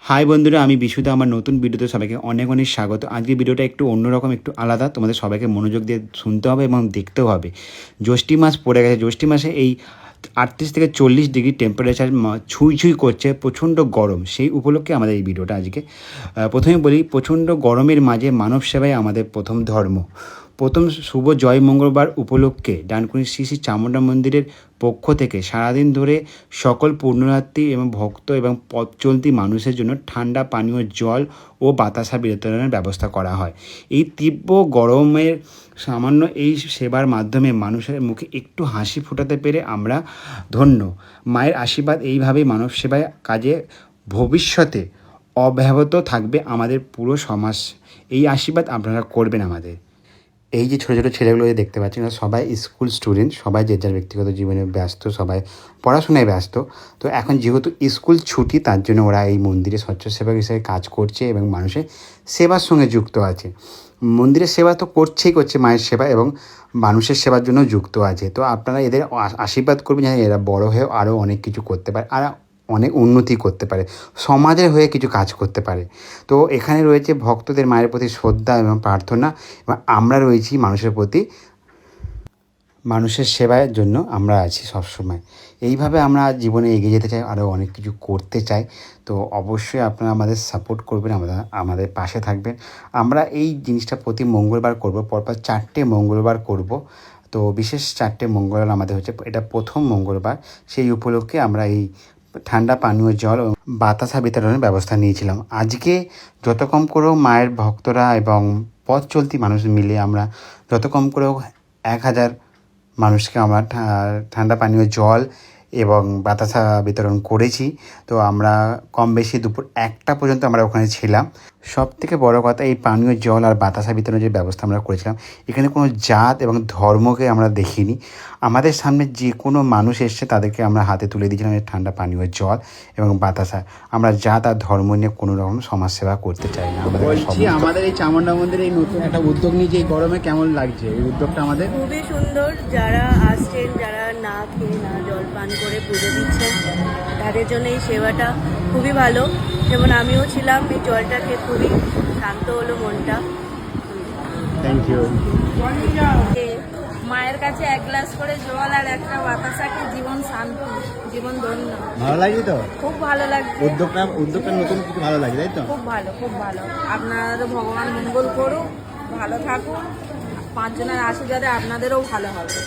High বন্ধুরা, আমি বিশুদা। আমার নতুন ভিডিওতে সবাইকে অনেক অনেক স্বাগত। আজকের ভিডিওটা একটু অন্যরকম, একটু আলাদা। তোমাদের সবাইকে মনোযোগ দিয়ে শুনতে হবে এবং দেখতেও হবে। জ্যৈষ্ঠী মাস পড়ে গেছে। জ্যৈষ্ঠী মাসে এই 38 থেকে 40 ডিগ্রি টেম্পারেচার ছুঁই ছুঁই করছে, প্রচণ্ড গরম। সেই উপলক্ষে আমাদের এই ভিডিওটা আজকে। প্রথমে বলি, প্রচণ্ড গরমের মাঝে মানব সেবাই আমাদের প্রথম ধর্ম। প্রথম শুভ জয় মঙ্গলবার উপলক্ষে ডানকুনি শ্রী শ্রী চামুণ্ডা মন্দিরের পক্ষ থেকে সারাদিন ধরে সকল পুণ্যার্থী এবং ভক্ত এবং পথ চলতি মানুষের জন্য ঠান্ডা পানীয় জল ও বাতাসা বিতরণের ব্যবস্থা করা হয়। এই তীব্র গরমের সামান্য এই সেবার মাধ্যমে মানুষের মুখে একটু হাসি ফোটাতে পেরে আমরা ধন্য। মায়ের আশীর্বাদ এইভাবেই মানব সেবায় কাজে ভবিষ্যতে অব্যাহত থাকবে আমাদের পুরো সমাজ। এই আশীর্বাদ আপনারা করবেন আমাদের। এই যে ছোটো ছোটো ছেলেগুলো যে দেখতে পাচ্ছেন, সবাই স্কুল স্টুডেন্ট, সবাই যে যার ব্যক্তিগত জীবনে ব্যস্ত, সবাই পড়াশোনায় ব্যস্ত। তো এখন যেহেতু স্কুল ছুটি, তার জন্য ওরা এই মন্দিরে স্বচ্ছসেবক হিসেবে কাজ করছে এবং মানুষের সেবার সঙ্গে যুক্ত আছে। মন্দিরের সেবা তো করছে মায়ের সেবা এবং মানুষের সেবার জন্য যুক্ত আছে। তো আপনারা এদের আশীর্বাদ করবেন যেন এরা বড় হয়ে আরও অনেক কিছু করতে পারে, আর অনেক উন্নতি করতে পারে, সমাজের হয়ে কিছু কাজ করতে পারে। তো এখানে রয়েছে ভক্তদের মায়ের প্রতি শ্রদ্ধা এবং প্রার্থনা, এবং আমরা রয়েছি মানুষের প্রতি, মানুষের সেবার জন্য আমরা আছি সবসময়। এইভাবে আমরা জীবনে এগিয়ে যেতে চাই, আরও অনেক কিছু করতে চাই। তো অবশ্যই আপনারা আমাদের সাপোর্ট করবেন, আমাদের পাশে থাকবেন। আমরা এই জিনিসটা প্রতি মঙ্গলবার করব, পরপর 4টে মঙ্গলবার করব। তো বিশেষ 4টে মঙ্গলবার আমাদের হচ্ছে, এটা প্রথম মঙ্গলবার। সেই উপলক্ষে আমরা এই ঠান্ডা পানীয় জল ও বাতাসা বিতরণের ব্যবস্থা নিয়েছিলাম। আজকে যত কম করেও মায়ের ভক্তরা এবং পথ চলতি মানুষ মিলে আমরা যত কম করেও 1000 মানুষকে আমরা ঠান্ডা পানীয় জল এবং বাতাসা বিতরণ করেছি। তো আমরা কম বেশি দুপুর 1টা পর্যন্ত আমরা ওখানে ছিলাম। সব থেকে বড় কথা, এই পানীয় জল আর বাতাসা বিতরণের যে ব্যবস্থা আমরা করেছিলাম, এখানে কোনো জাত এবং ধর্মকে আমরা দেখিনি। আমাদের সামনে যে কোনো মানুষ এসছে, তাদেরকে আমরা হাতে তুলে দিয়েছিলাম এই ঠান্ডা পানীয় জল এবং বাতাসা। আমরা জাত আর ধর্ম নিয়ে কোনো রকম সমাজসেবা করতে চাই না। বলছি, আমাদের এই চামুণ্ডা মন্দিরে এই নতুন একটা উদ্যোগ নিয়ে যে গরমে কেমন লাগছে এই উদ্যোগটা আমাদের? খুবই সুন্দর। যারা আসছেন, যারা না খেয়ে না জল পান করে পুজো দিচ্ছেন, তাদের জন্য এই সেবাটা খুবই ভালো। যেমন আমিও ছিলাম, এই জলটা খেয়ে খুবই শান্ত হলো মনটা। Thank you. মায়ের কাছে 1 গ্লাস করে জল আর একটা বাতাসাকে জীবন শান্ত, জীবন ধন্য। ভালো লাগে তো? খুব ভালো লাগে। উদ্যোগটা নতুন কিছু ভালো লাগে, তাই তো? খুব ভালো, খুব ভালো। আপনারা ভগবান মঙ্গল করুন, ভালো থাকুন। 5 জনের আশীর্বাদে আপনাদেরও ভালো হবে।